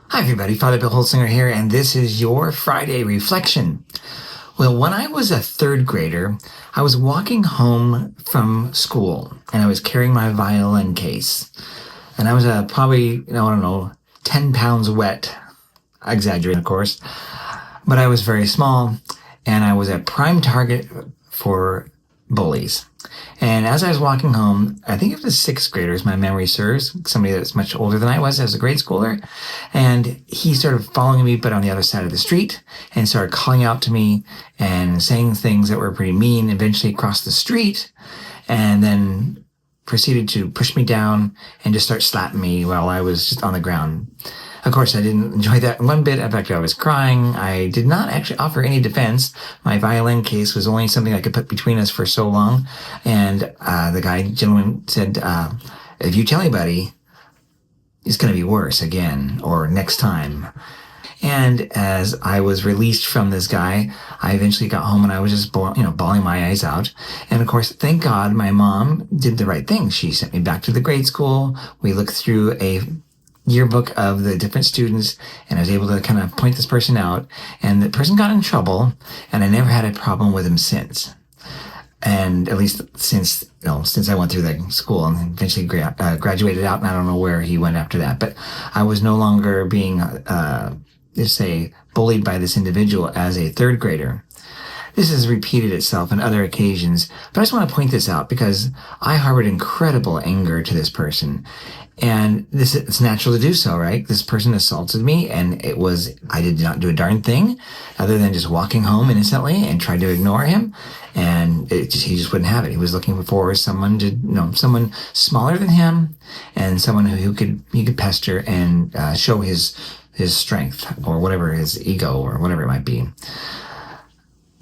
Hi, everybody. Father Bill Holtzinger here, and this is your Friday Reflection. Well, when I was a third grader, I was walking home from school, and I was carrying my violin case. And I was probably, I don't know, 10 pounds wet. I exaggerate, of course. But I was very small, and I was a prime target for bullies. And as I was walking home, I think it was sixth graders, my memory serves, somebody that's much older than I was as a grade schooler. And he started following me, but on the other side of the street, and started calling out to me and saying things that were pretty mean, eventually crossed the street, and then proceeded to push me down and just start slapping me while I was just on the ground. Of course, I didn't enjoy that one bit. In fact, I was crying. I did not actually offer any defense. My violin case was only something I could put between us for so long. And the gentleman said, if you tell anybody, it's going to be worse again or next time. And as I was released from this guy, I eventually got home and I was just, bawling my eyes out. And of course, thank God my mom did the right thing. She sent me back to the grade school. We looked through a yearbook of the different students, and I was able to kind of point this person out, and the person got in trouble, and I never had a problem with him since. And at least since I went through that school and eventually graduated out, and I don't know where he went after that, but I was no longer being, bullied by this individual as a third grader. This has repeated itself on other occasions, but I just want to point this out because I harbored incredible anger to this person. And it's natural to do so, right? This person assaulted me, and I did not do a darn thing other than just walking home innocently and tried to ignore him. And he just wouldn't have it. He was looking for someone someone smaller than him and someone who he could pester and show his strength or whatever, his ego or whatever it might be.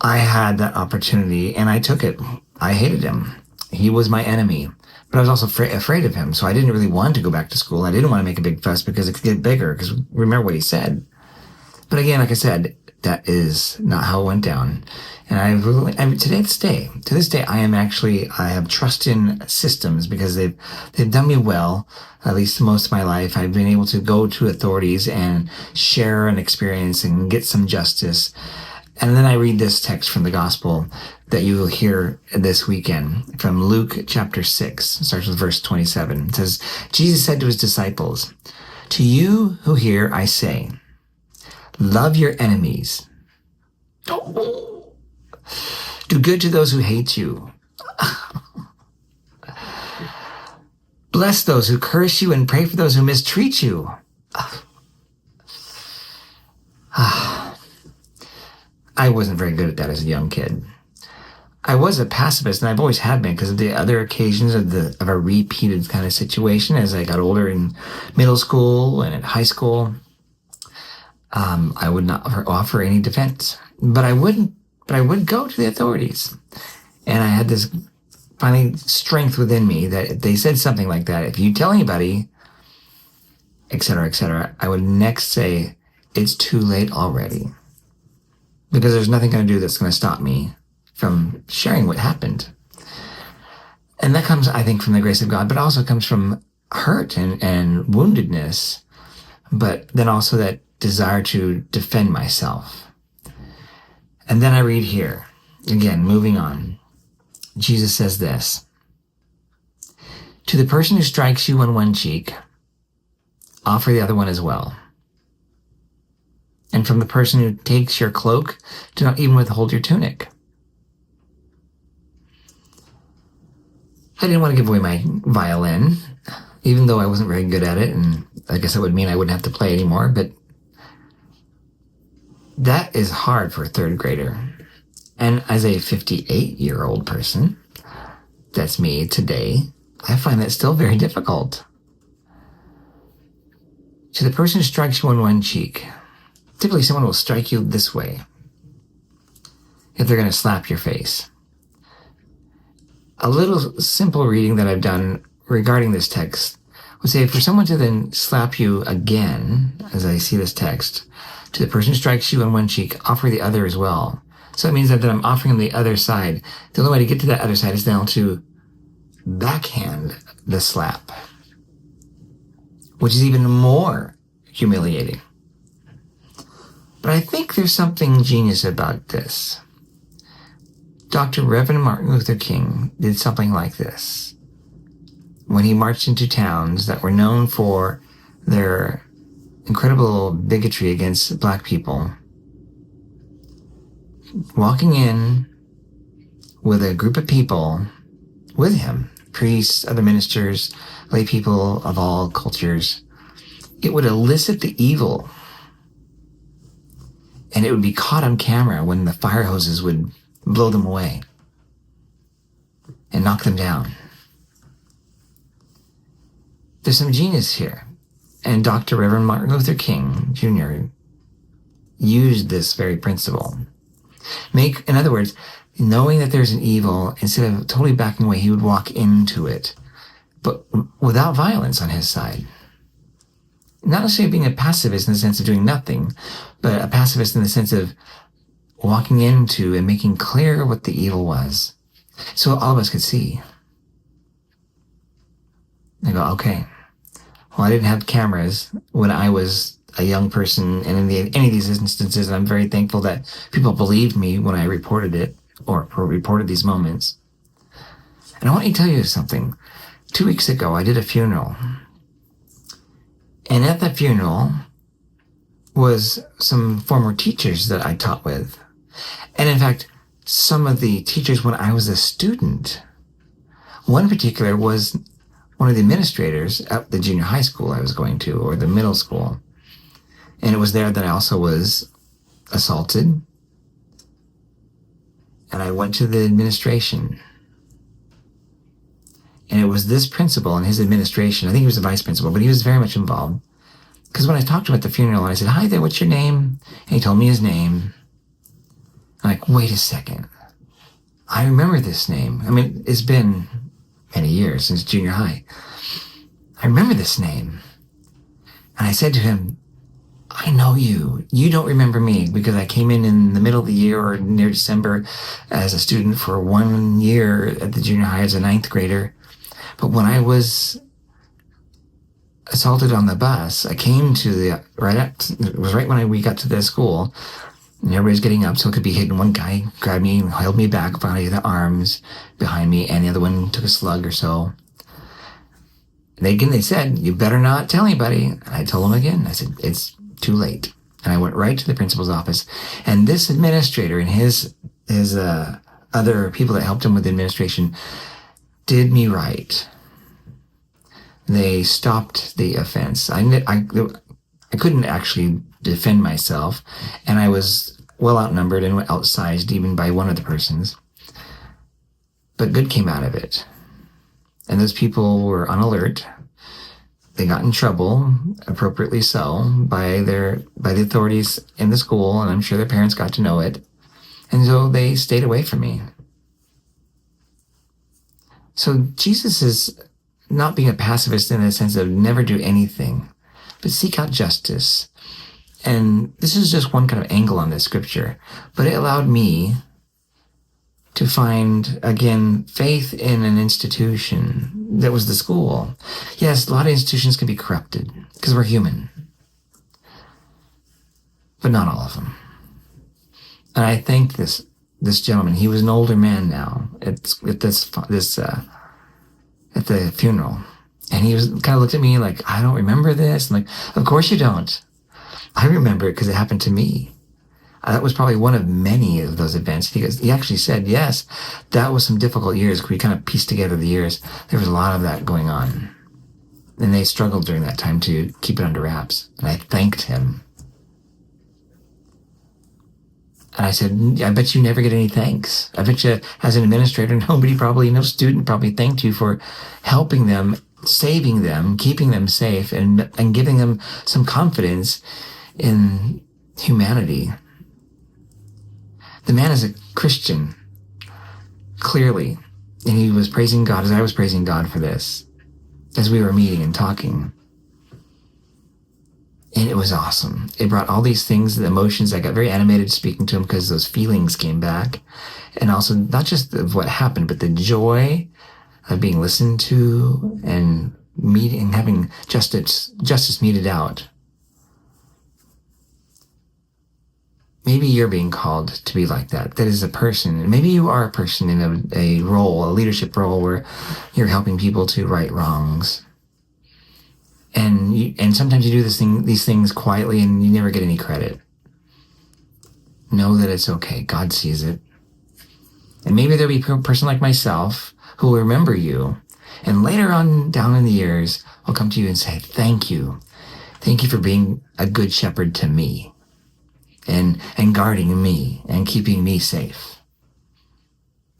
I had that opportunity and I took it. I hated him. He was my enemy, but I was also afraid of him. So I didn't really want to go back to school. I didn't want to make a big fuss because it could get bigger, because remember what he said. But again, like I said, that is not how it went down. And to this day, I have trust in systems because they've done me well, at least most of my life. I've been able to go to authorities and share an experience and get some justice. And then I read this text from the gospel that you will hear this weekend from Luke chapter 6. It starts with verse 27. It says, Jesus said to his disciples, "To you who hear, I say, love your enemies. Do good to those who hate you. Bless those who curse you and pray for those who mistreat you." I wasn't very good at that as a young kid. I was a pacifist, and I've always had been because of the other occasions of a repeated kind of situation as I got older in middle school and at high school. I would not offer any defense, but I would go to the authorities. And I had this finally strength within me that if they said something like that, if you tell anybody, et cetera, I would next say, it's too late already. Because there's nothing going to do that's going to stop me from sharing what happened. And that comes, I think, from the grace of God, but also comes from hurt and woundedness, but then also that desire to defend myself. And then I read here, again, moving on. Jesus says this, "To the person who strikes you on one cheek, offer the other one as well. And from the person who takes your cloak, do not even withhold your tunic." I didn't want to give away my violin, even though I wasn't very good at it, and I guess that would mean I wouldn't have to play anymore, but that is hard for a third grader. And as a 58-year-old person, that's me today, I find that still very difficult. To the person who strikes you on one cheek, typically someone will strike you this way if they're going to slap your face. A little simple reading that I've done regarding this text would say for someone to then slap you again, as I see this text, to the person who strikes you on one cheek, offer the other as well. So it means that I'm offering the other side. The only way to get to that other side is now to backhand the slap, which is even more humiliating. But I think there's something genius about this. Dr. Reverend Martin Luther King did something like this. When he marched into towns that were known for their incredible bigotry against black people, walking in with a group of people with him, priests, other ministers, lay people of all cultures, it would elicit the evil. And it would be caught on camera when the fire hoses would blow them away and knock them down. There's some genius here. And Dr. Reverend Martin Luther King Jr. used this very principle. In other words, knowing that there's an evil, instead of totally backing away, he would walk into it, but without violence on his side. Not necessarily being a pacifist in the sense of doing nothing, but a pacifist in the sense of walking into and making clear what the evil was, so all of us could see. I go, okay, well, I didn't have cameras when I was a young person, and in any of these instances, I'm very thankful that people believed me when I reported it, or reported these moments. And I want to tell you something. 2 weeks ago, I did a funeral. And at that funeral was some former teachers that I taught with. And in fact, some of the teachers when I was a student. One in particular was one of the administrators at the junior high school I was going to, or the middle school. And it was there that I also was assaulted. And I went to the administration. And it was this principal and his administration, I think he was the vice principal, but he was very much involved. Because when I talked to him at the funeral, I said, "Hi there, what's your name?" And he told me his name. I'm like, wait a second. I remember this name. I mean, it's been many years since junior high. I remember this name. And I said to him, "I know you. You don't remember me because I came in the middle of the year or near December as a student for 1 year at the junior high as a 9th grader. But when I was assaulted on the bus, I came to it was right when we got to the school, and everybody's getting up so it could be hidden. One guy grabbed me and held me back by the arms behind me, and the other one took a slug or so. They said, 'You better not tell anybody.' And I told them again. I said, 'It's too late.' And I went right to the principal's office. And this administrator and his other people that helped him with the administration did me right. They stopped the offense. I couldn't actually defend myself, and I was well outnumbered and outsized even by one of the persons. But good came out of it. And those people were on alert. They got in trouble, appropriately so, by the authorities in the school, and I'm sure their parents got to know it. And so they stayed away from me. So Jesus is not being a pacifist in the sense of never do anything, but seek out justice. And this is just one kind of angle on this scripture, but it allowed me to find, again, faith in an institution that was the school. Yes, a lot of institutions can be corrupted because we're human, but not all of them. And I thank this gentleman. He was an older man now at the funeral, and he was kind of looked at me like, "I don't remember this." I'm like, "Of course you don't. I remember it because it happened to me." That was probably one of many of those events. He actually said, yes, that was some difficult years. We kind of pieced together the years. There was a lot of that going on. And they struggled during that time to keep it under wraps. And I thanked him. And I said, "I bet you never get any thanks. I bet you, as an administrator, no student probably thanked you for helping them, saving them, keeping them safe, and giving them some confidence in humanity." The man is a Christian, clearly, and he was praising God as I was praising God for this, as we were meeting and talking. And it was awesome. It brought all these things, the emotions. I got very animated speaking to him because those feelings came back. And also not just of what happened, but the joy of being listened to and meeting, having justice meted out. maybe you're being called to be like that. That is a person. And maybe you are a person in a role, a leadership role where you're helping people to right wrongs. And sometimes you do these things quietly and you never get any credit. Know that it's okay. God sees it. And maybe there'll be a person like myself who will remember you. And later on down in the years, I'll come to you and say, thank you. Thank you for being a good shepherd to me and guarding me and keeping me safe.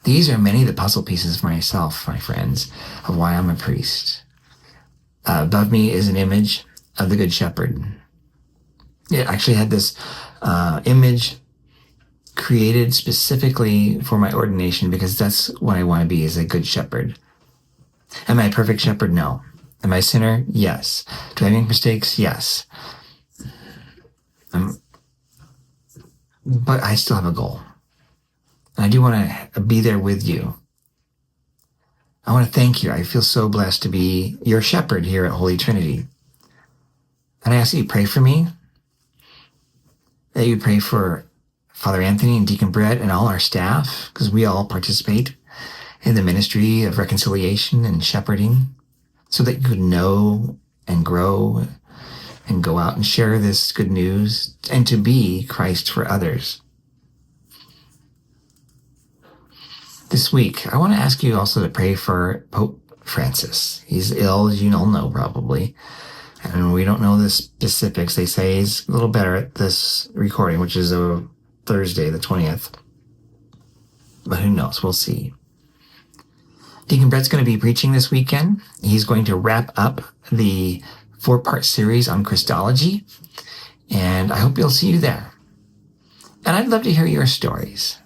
These are many of the puzzle pieces for myself, my friends, of why I'm a priest. Above me is an image of the Good Shepherd. It actually had this image created specifically for my ordination because that's what I want to be, as a good shepherd. Am I a perfect shepherd? No. Am I a sinner? Yes. Do I make mistakes? Yes. But I still have a goal. And I do want to be there with you. I want to thank you. I feel so blessed to be your shepherd here at Holy Trinity. And I ask that you pray for me, that you pray for Father Anthony and Deacon Brett and all our staff, because we all participate in the ministry of reconciliation and shepherding, so that you could know and grow and go out and share this good news and to be Christ for others. This week, I want to ask you also to pray for Pope Francis. He's ill, as you all know, probably. And we don't know the specifics. They say he's a little better at this recording, which is a Thursday, the 20th. But who knows? We'll see. Deacon Brett's going to be preaching this weekend. He's going to wrap up the 4-part series on Christology. And I hope you'll see you there. And I'd love to hear your stories.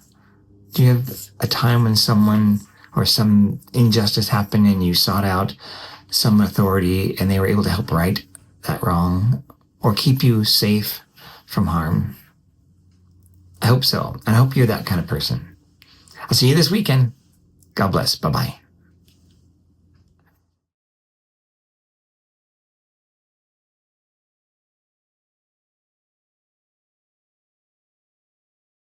Do you have a time when someone or some injustice happened and you sought out some authority and they were able to help right that wrong or keep you safe from harm? I hope so. And I hope you're that kind of person. I'll see you this weekend. God bless. Bye-bye.